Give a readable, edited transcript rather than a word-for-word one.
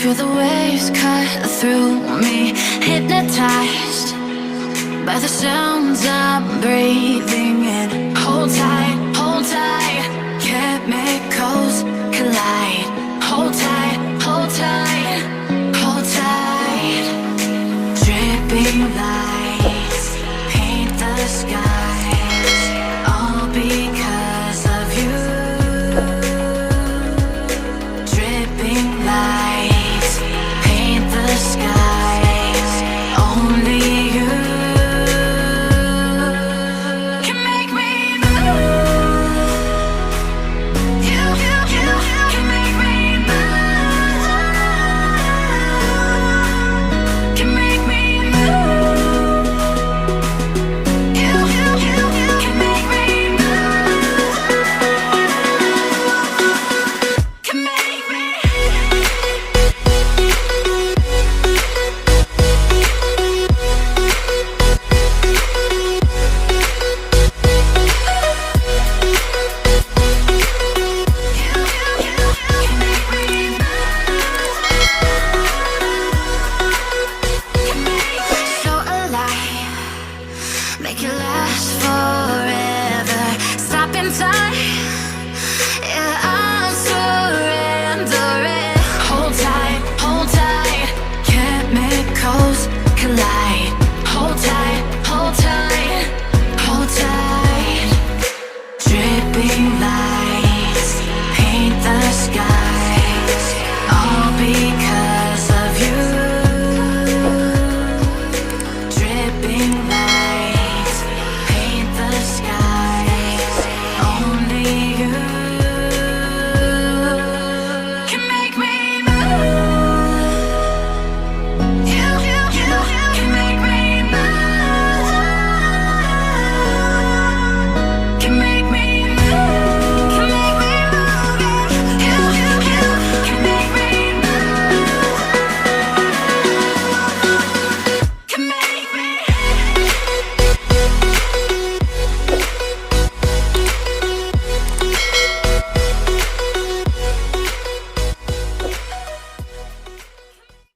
Feel the waves cut through me, hypnotized by the sounds I'm breathing in. Hold tight, hold tight. Chemicals collide. Hold tight, hold tight, hold tight. Dripping lights paint the skies, all because of you. Dripping lights paint the skies, only you can make me move. You can make me move. Can make me move. You can make me move. Can make me. So alive, make it last forever. Stop in time.